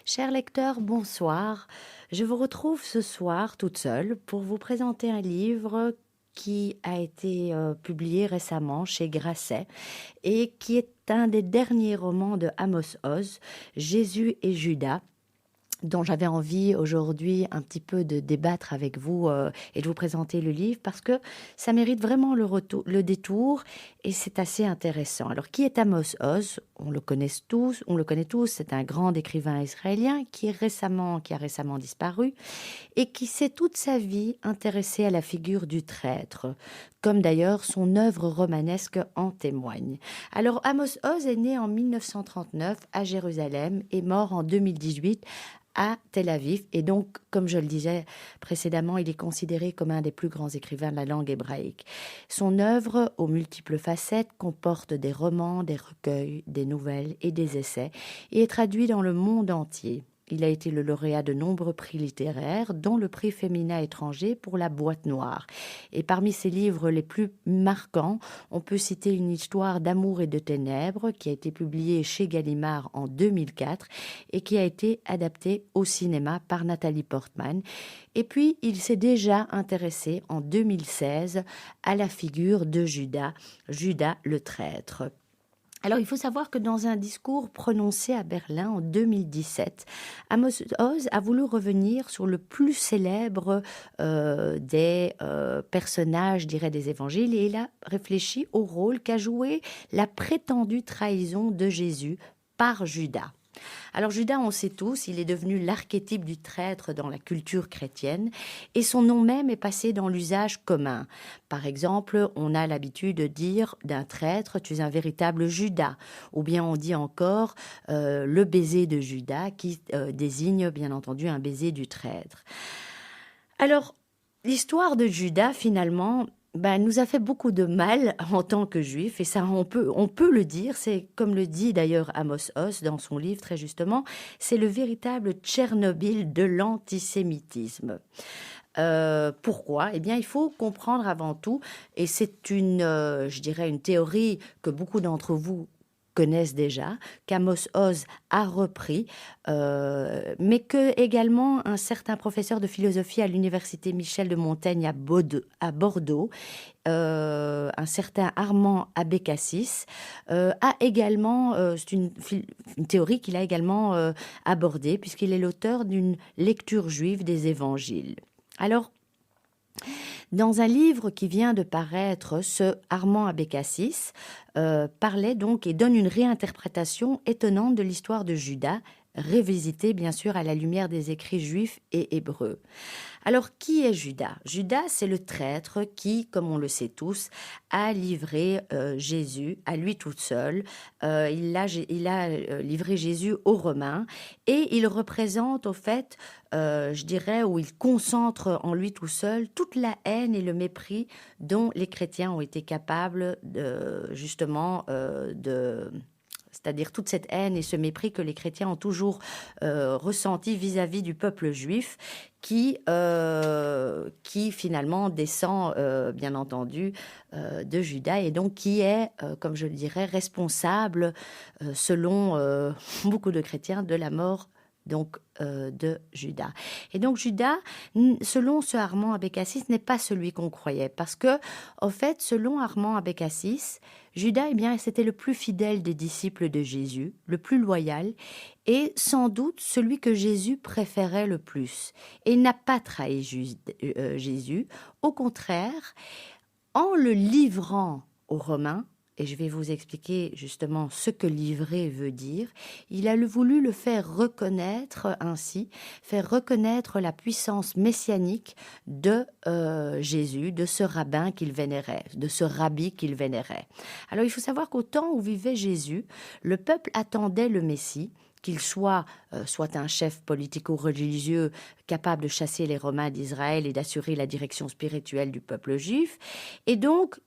Chers lecteurs, bonsoir. Je vous retrouve ce soir toute seule pour vous présenter un livre qui a été publié récemment chez Grasset et qui est un des derniers romans de Amos Oz, Jésus et Judas, dont j'avais envie aujourd'hui un petit peu de débattre avec vous et de vous présenter le livre parce que ça mérite vraiment le détour et c'est assez intéressant. Alors, qui est Amos Oz? On le connaît tous, c'est un grand écrivain israélien qui a récemment disparu et qui s'est toute sa vie intéressé à la figure du traître, comme d'ailleurs son œuvre romanesque en témoigne. Alors, Amos Oz est né en 1939 à Jérusalem et mort en 2018 à Tel Aviv. Et donc, comme je le disais précédemment, il est considéré comme un des plus grands écrivains de la langue hébraïque. Son œuvre, aux multiples facettes, comporte des romans, des recueils, des nouvelles et des essais, et est traduit dans le monde entier. Il a été le lauréat de nombreux prix littéraires, dont le prix féminin étranger pour La Boîte Noire. Et parmi ses livres les plus marquants, on peut citer Une histoire d'amour et de ténèbres, qui a été publiée chez Gallimard en 2004 et qui a été adapté au cinéma par Nathalie Portman. Et puis, il s'est déjà intéressé en 2016 à la figure de Judas, Judas le traître. Alors, il faut savoir que dans un discours prononcé à Berlin en 2017, Amos Oz a voulu revenir sur le plus célèbre des personnages, je dirais, des évangiles, et il a réfléchi au rôle qu'a joué la prétendue trahison de Jésus par Judas. Alors Judas, on sait tous, il est devenu l'archétype du traître dans la culture chrétienne et son nom même est passé dans l'usage commun. Par exemple, on a l'habitude de dire d'un traître, tu es un véritable Judas. Ou bien on dit encore le baiser de Judas qui désigne bien entendu un baiser du traître. Alors, l'histoire de Judas, finalement, nous a fait beaucoup de mal en tant que juifs, et ça, on peut le dire, c'est comme le dit d'ailleurs Amos Oz dans son livre, très justement, c'est le véritable Tchernobyl de l'antisémitisme. Pourquoi? Eh bien, il faut comprendre avant tout, et c'est je dirais, une théorie que beaucoup d'entre vous connaissent déjà, qu'Amos Oz a repris, mais que également un certain professeur de philosophie à l'université Michel de Montaigne à Bordeaux, un certain Armand Abécassis, a également, c'est une théorie qu'il a également abordée, puisqu'il est l'auteur d'une lecture juive des évangiles. Alors, dans un livre qui vient de paraître, ce Armand Abécassis parlait donc et donne une réinterprétation étonnante de l'histoire de Judas, révisitée bien sûr à la lumière des écrits juifs et hébreux. Alors, qui est Judas? Judas, c'est le traître qui, comme on le sait tous, a livré Jésus à lui toute seule. Il a livré Jésus aux Romains et il représente au fait, je dirais, où il concentre en lui tout seul toute la haine et le mépris dont les chrétiens ont été capables justement de... C'est-à-dire toute cette haine et ce mépris que les chrétiens ont toujours ressenti vis-à-vis du peuple juif qui finalement descend, bien entendu, de Judas et donc qui est, comme je le dirais, responsable, selon beaucoup de chrétiens, de la mort donc de Judas. Et donc Judas, selon ce Armand Abécassis, n'est pas celui qu'on croyait, parce que, en fait, selon Armand Abécassis, Judas, eh bien, c'était le plus fidèle des disciples de Jésus, le plus loyal, et sans doute celui que Jésus préférait le plus. Et il n'a pas trahi Jésus, au contraire, en le livrant aux Romains, et je vais vous expliquer justement ce que livrer veut dire, il a voulu le faire reconnaître ainsi, faire reconnaître la puissance messianique de Jésus, de ce rabbin qu'il vénérait, de ce rabbi qu'il vénérait. Alors il faut savoir qu'au temps où vivait Jésus, le peuple attendait le Messie, qu'il soit un chef politico-religieux capable de chasser les Romains d'Israël et d'assurer la direction spirituelle du peuple juif. Et donc,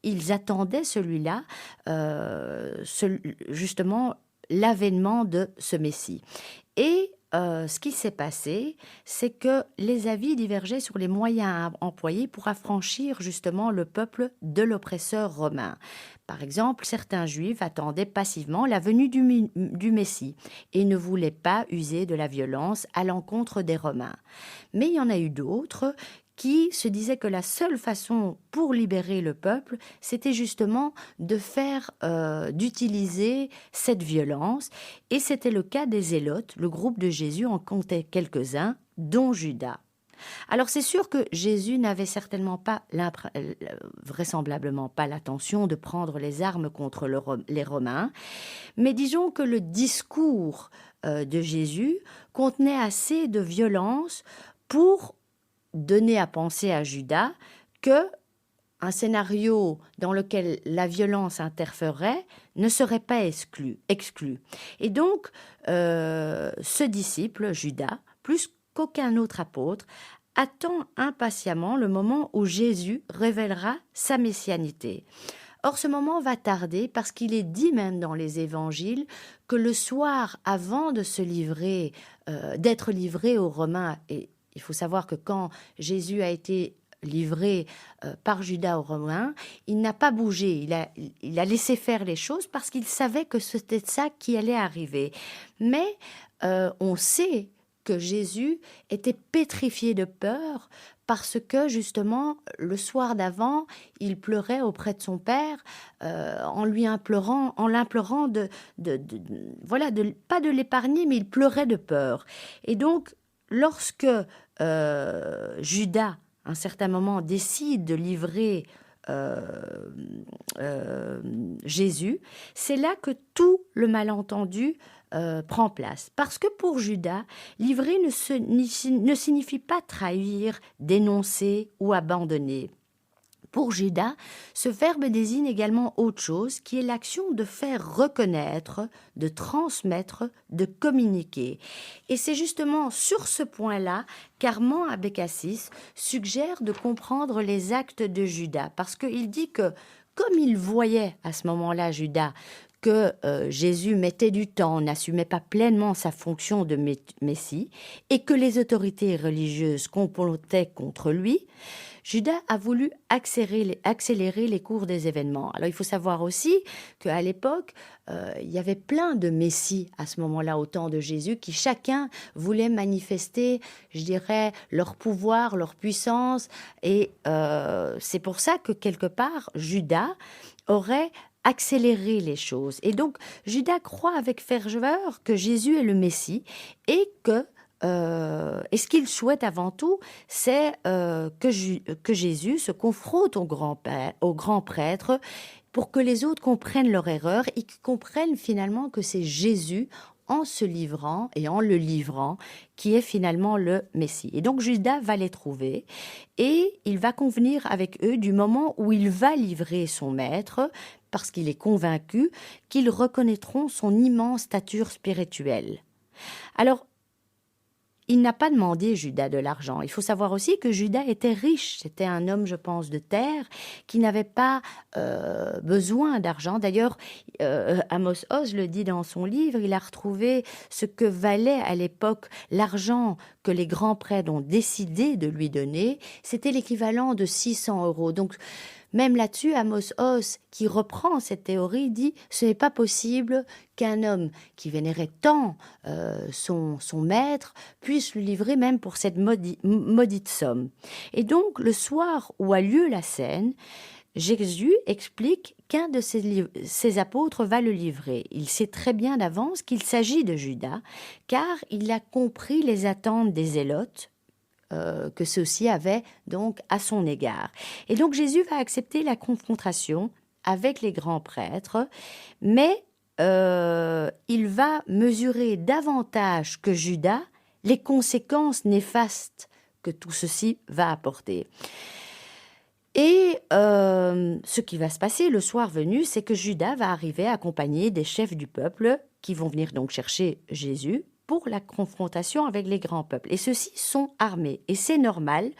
ils attendaient celui-là, justement, l'avènement de ce Messie. Et ce qui s'est passé, c'est que les avis divergeaient sur les moyens à employer pour affranchir justement le peuple de l'oppresseur romain. Par exemple, certains Juifs attendaient passivement la venue du Messie et ne voulaient pas user de la violence à l'encontre des Romains. Mais il y en a eu d'autres qui se disaient que la seule façon pour libérer le peuple, c'était justement d'utiliser cette violence. Et c'était le cas des Zélotes. Le groupe de Jésus en comptait quelques-uns, dont Judas. Alors c'est sûr que Jésus n'avait certainement pas, vraisemblablement pas l'intention de prendre les armes contre les Romains, mais disons que le discours de Jésus contenait assez de violence pour donner à penser à Judas que un scénario dans lequel la violence interférerait ne serait pas exclu. Et donc, ce disciple, Judas, plus qu'aucun autre apôtre, attend impatiemment le moment où Jésus révélera sa messianité. Or, ce moment va tarder parce qu'il est dit même dans les évangiles que le soir avant de d'être livré aux Romains, et il faut savoir que quand Jésus a été livré par Judas aux Romains, il n'a pas bougé, il a laissé faire les choses parce qu'il savait que c'était ça qui allait arriver. Mais on sait que Jésus était pétrifié de peur parce que justement le soir d'avant, il pleurait auprès de son père en l'implorant pas de l'épargner, mais il pleurait de peur. Et donc, lorsque Judas, à un certain moment, décide de livrer Jésus, c'est là que tout le malentendu prend place. Parce que pour Judas, livrer ne signifie pas trahir, dénoncer ou abandonner. Pour Judas, ce verbe désigne également autre chose, qui est l'action de faire reconnaître, de transmettre, de communiquer. Et c'est justement sur ce point-là qu'Armand Abécassis suggère de comprendre les actes de Judas, parce qu'il dit que, comme il voyait à ce moment-là Judas, que Jésus mettait du temps, n'assumait pas pleinement sa fonction de Messie, et que les autorités religieuses complotaient contre lui, Judas a voulu accélérer les cours des événements. Alors il faut savoir aussi qu'à l'époque, il y avait plein de messies à ce moment-là, au temps de Jésus, qui chacun voulait manifester, je dirais, leur pouvoir, leur puissance. Et c'est pour ça que quelque part, Judas aurait accélérer les choses. Et donc, Judas croit avec ferveur que Jésus est le Messie et et ce qu'il souhaite avant tout, c'est que Jésus se confronte au grand prêtre pour que les autres comprennent leur erreur et qu'ils comprennent finalement que c'est Jésus, en se livrant et en le livrant, qui est finalement le Messie. Et donc Judas va les trouver et il va convenir avec eux du moment où il va livrer son maître, parce qu'il est convaincu qu'ils reconnaîtront son immense stature spirituelle. Alors, il n'a pas demandé Judas de l'argent. Il faut savoir aussi que Judas était riche. C'était un homme, je pense, de terre qui n'avait pas besoin d'argent. D'ailleurs, Amos Oz le dit dans son livre, il a retrouvé ce que valait à l'époque l'argent que les grands prêtres ont décidé de lui donner. C'était l'équivalent de 600 €. Donc, même là-dessus, Amos Oz, qui reprend cette théorie, dit « Ce n'est pas possible qu'un homme qui vénérait tant son maître puisse lui livrer même pour cette maudite somme. » Et donc, le soir où a lieu la scène, Jésus explique qu'un de ses apôtres va le livrer. Il sait très bien d'avance qu'il s'agit de Judas, car il a compris les attentes des Zélotes, que ceux-ci avaient donc à son égard. Et donc Jésus va accepter la confrontation avec les grands prêtres, mais il va mesurer davantage que Judas les conséquences néfastes que tout ceci va apporter. Et ce qui va se passer le soir venu, c'est que Judas va arriver accompagné des chefs du peuple qui vont venir donc chercher Jésus pour la confrontation avec les grands peuples. Et ceux-ci sont armés. Et c'est normal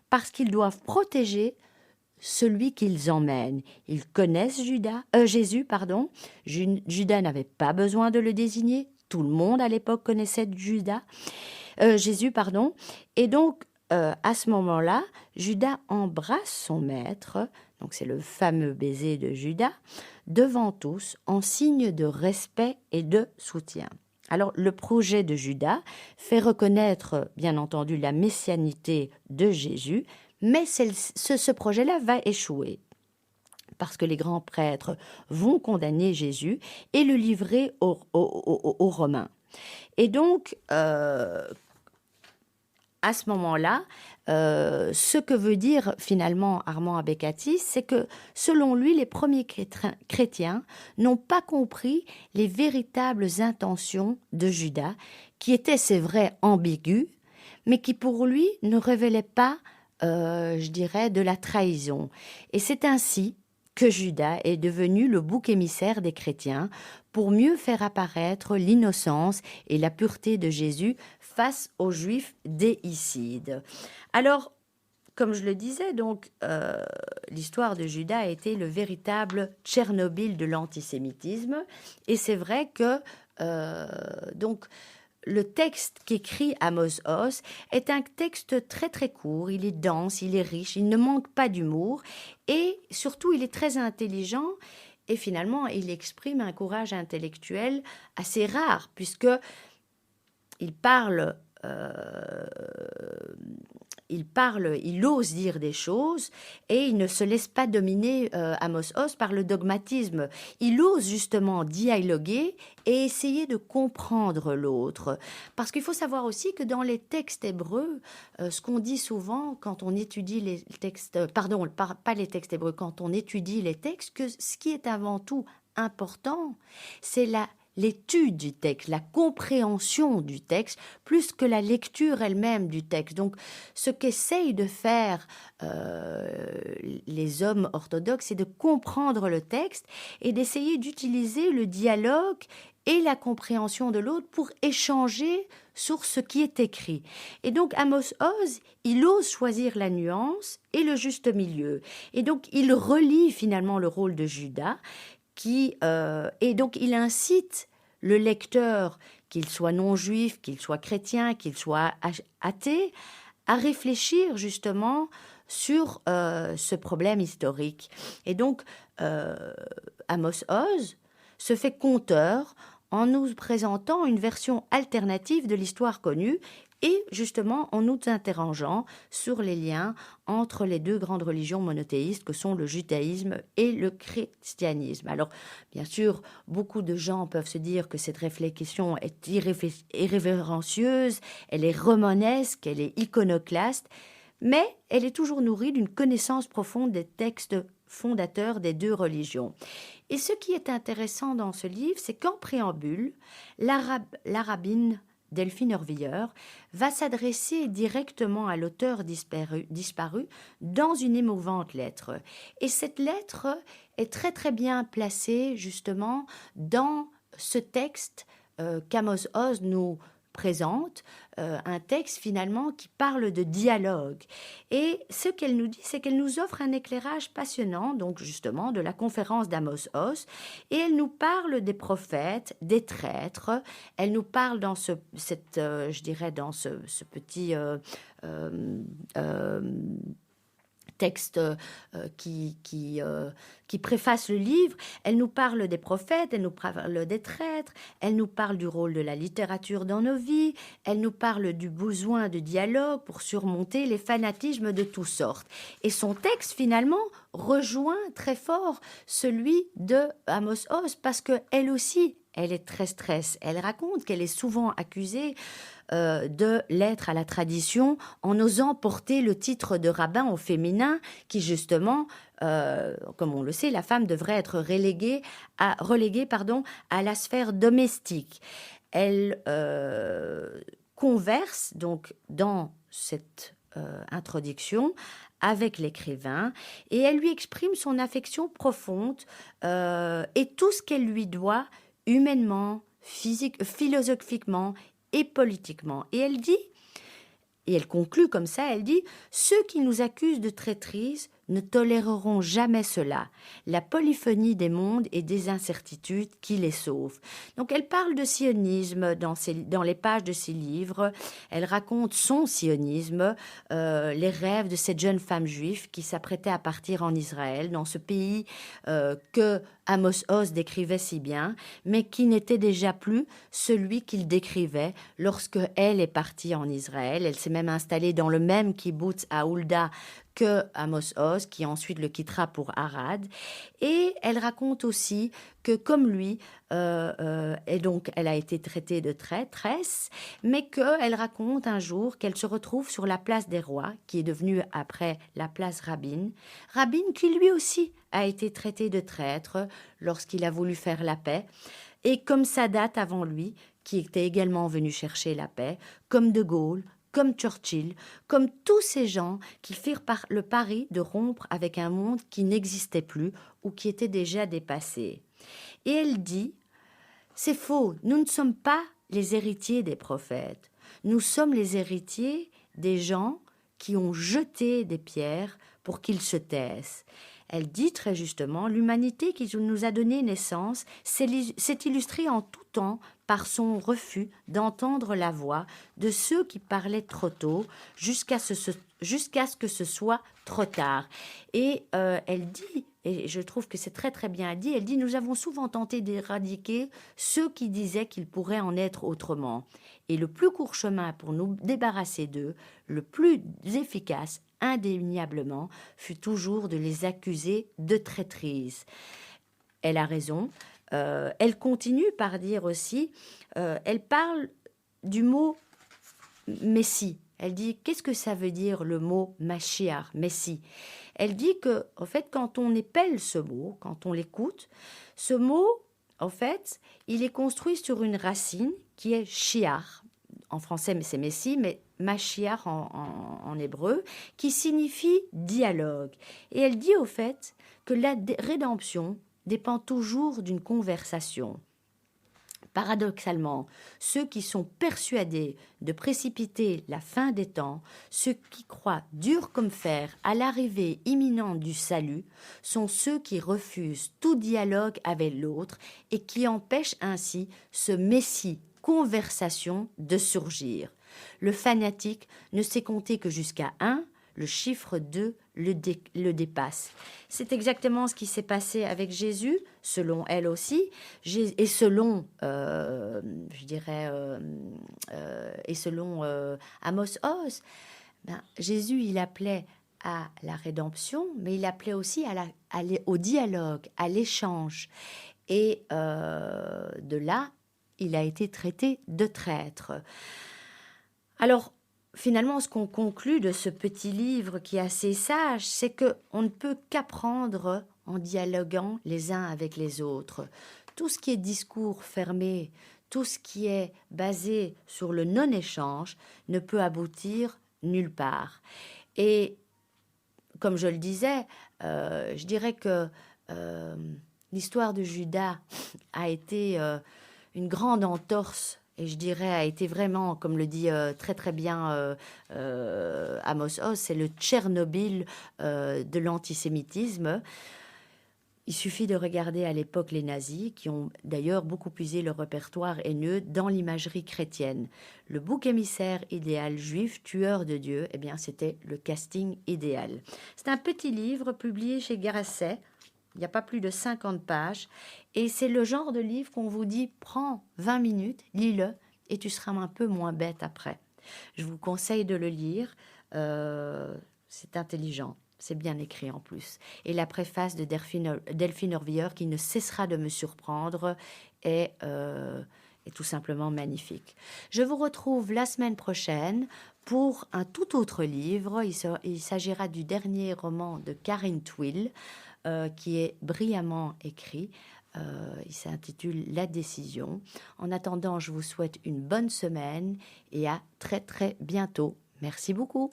parce qu'ils doivent protéger celui qu'ils emmènent. Ils connaissent Jésus. Judas n'avait pas besoin de le désigner. Tout le monde à l'époque connaissait Jésus, pardon. Et donc, à ce moment-là, Judas embrasse son maître, donc c'est le fameux baiser de Judas, devant tous, en signe de respect et de soutien. Alors, le projet de Judas fait reconnaître, bien entendu, la messianité de Jésus, mais ce projet-là va échouer parce que les grands prêtres vont condamner Jésus et le livrer aux Romains. Et donc, à ce moment-là, ce que veut dire finalement Armand Abécati, c'est que selon lui, les premiers chrétiens n'ont pas compris les véritables intentions de Judas, qui étaient, c'est vrai, ambiguës, mais qui pour lui ne révélaient pas, je dirais, de la trahison. Et c'est ainsi que Judas est devenu le bouc émissaire des chrétiens pour mieux faire apparaître l'innocence et la pureté de Jésus face aux Juifs déicides. Alors, comme je le disais, donc, l'histoire de Judas a été le véritable Tchernobyl de l'antisémitisme. Et c'est vrai que donc, le texte qu'écrit Amos Oz est un texte très très court, il est dense, il est riche, il ne manque pas d'humour et surtout il est très intelligent et finalement il exprime un courage intellectuel assez rare puisque il parle, il ose dire des choses et il ne se laisse pas dominer, Amos Oz, par le dogmatisme. Il ose justement dialoguer et essayer de comprendre l'autre. Parce qu'il faut savoir aussi que dans les textes hébreux, ce qu'on dit souvent quand on étudie les textes, pardon, pas les textes hébreux, quand on étudie les textes, que ce qui est avant tout important, c'est l'étude du texte, la compréhension du texte, plus que la lecture elle-même du texte. Donc, ce qu'essayent de faire les hommes orthodoxes, c'est de comprendre le texte et d'essayer d'utiliser le dialogue et la compréhension de l'autre pour échanger sur ce qui est écrit. Et donc, Amos Oz, il ose choisir la nuance et le juste milieu. Et donc, il relie finalement le rôle de Judas, et donc il incite le lecteur, qu'il soit non-juif, qu'il soit chrétien, qu'il soit athée, à réfléchir justement sur ce problème historique. Et donc, Amos Oz se fait conteur en nous présentant une version alternative de l'histoire connue et justement en nous interrogeant sur les liens entre les deux grandes religions monothéistes que sont le judaïsme et le christianisme. Alors, bien sûr, beaucoup de gens peuvent se dire que cette réflexion est irrévérencieuse, elle est romanesque, elle est iconoclaste, mais elle est toujours nourrie d'une connaissance profonde des textes fondateurs des deux religions. Et ce qui est intéressant dans ce livre, c'est qu'en préambule, la rabbine Delphine Orviller va s'adresser directement à l'auteur disparu dans une émouvante lettre. Et cette lettre est très très bien placée justement dans ce texte qu'Amos Oz nous présente, un texte finalement qui parle de dialogue. Et ce qu'elle nous dit, c'est qu'elle nous offre un éclairage passionnant, donc justement de la conférence d'Amos Oz, et elle nous parle des prophètes, des traîtres, elle nous parle dans ce petit texte qui préface le livre. Elle nous parle des prophètes, elle nous parle des traîtres, elle nous parle du rôle de la littérature dans nos vies, elle nous parle du besoin de dialogue pour surmonter les fanatismes de toutes sortes. Et son texte, finalement, rejoint très fort celui de Amos Oz parce qu'elle aussi, elle est très stress. Elle raconte qu'elle est souvent accusée de l'être à la tradition en osant porter le titre de rabbin au féminin qui justement, comme on le sait, la femme devrait être reléguée à la sphère domestique. Elle converse donc dans cette introduction avec l'écrivain et elle lui exprime son affection profonde et tout ce qu'elle lui doit humainement, philosophiquement et politiquement. Et elle dit, et elle conclut comme ça, elle dit « Ceux qui nous accusent de traîtrise ne toléreront jamais cela, la polyphonie des mondes et des incertitudes qui les sauvent. Donc elle parle de sionisme dans les pages de ses livres, elle raconte son sionisme, les rêves de cette jeune femme juive qui s'apprêtait à partir en Israël, dans ce pays que Amos Oz décrivait si bien, mais qui n'était déjà plus celui qu'il décrivait lorsque elle est partie en Israël. Elle s'est même installée dans le même kibbutz à Hulda que Amos Oz, qui ensuite le quittera pour Arad. Et elle raconte aussi que, comme lui, et donc elle a été traitée de traîtresse, mais qu'elle raconte un jour qu'elle se retrouve sur la place des rois, qui est devenue après la place Rabin. Rabin qui lui aussi a été traité de traître lorsqu'il a voulu faire la paix, et comme Sadat avant lui, qui était également venu chercher la paix, comme De Gaulle, comme Churchill, comme tous ces gens qui firent le pari de rompre avec un monde qui n'existait plus ou qui était déjà dépassé. Et elle dit, c'est faux, nous ne sommes pas les héritiers des prophètes, nous sommes les héritiers des gens qui ont jeté des pierres pour qu'ils se taisent. Elle dit très justement, l'humanité qui nous a donné naissance s'est illustrée en tout temps par son refus d'entendre la voix de ceux qui parlaient trop tôt jusqu'à ce que ce soit trop tard. Et elle dit, et je trouve que c'est très très bien dit, elle dit, nous avons souvent tenté d'éradiquer ceux qui disaient qu'il pourrait en être autrement. Et le plus court chemin pour nous débarrasser d'eux, le plus efficace, indéniablement, fut toujours de les accuser de traîtrise. Elle a raison. Elle continue par dire aussi, elle parle du mot Messie. Elle dit, qu'est-ce que ça veut dire le mot Mashiach, Messie? Elle dit que, en fait, quand on épelle ce mot, quand on l'écoute, ce mot, en fait, il est construit sur une racine qui est Shiach. En français, mais c'est Messie, mais Mashiach en hébreu, qui signifie dialogue. Et elle dit au fait que la rédemption dépend toujours d'une conversation. Paradoxalement, ceux qui sont persuadés de précipiter la fin des temps, ceux qui croient dur comme fer à l'arrivée imminente du salut, sont ceux qui refusent tout dialogue avec l'autre et qui empêchent ainsi ce Messie conversation de surgir. Le fanatique ne sait compter que jusqu'à 1, le chiffre 2 le dépasse. C'est exactement ce qui s'est passé avec Jésus, selon elle aussi, et selon, et selon Amos Oz. Jésus, il appelait à la rédemption, mais il appelait aussi au dialogue, à l'échange. Et de là, il a été traité de traître. Alors, finalement, ce qu'on conclut de ce petit livre qui est assez sage, c'est qu'on ne peut qu'apprendre en dialoguant les uns avec les autres. Tout ce qui est discours fermé, tout ce qui est basé sur le non-échange ne peut aboutir nulle part. Et comme je le disais, je dirais que l'histoire de Judas a été une grande entorse, et je dirais a été vraiment, comme le dit très très bien Amos Oz, c'est le Tchernobyl de l'antisémitisme. Il suffit de regarder à l'époque les nazis, qui ont d'ailleurs beaucoup puisé leur répertoire haineux dans l'imagerie chrétienne. Le bouc émissaire idéal juif, tueur de Dieu, eh bien c'était le casting idéal. C'est un petit livre publié chez Grasset. Il n'y a pas plus de 50 pages. Et c'est le genre de livre qu'on vous dit, prends 20 minutes, lis-le, et tu seras un peu moins bête après. Je vous conseille de le lire. C'est intelligent. C'est bien écrit en plus. Et la préface de Delphine Orvilleur, qui ne cessera de me surprendre, est tout simplement magnifique. Je vous retrouve la semaine prochaine pour un tout autre livre. Il s'agira du dernier roman de Karine Twill, qui est brillamment écrit. Il s'intitule La décision. En attendant, je vous souhaite une bonne semaine et à très très bientôt. Merci beaucoup.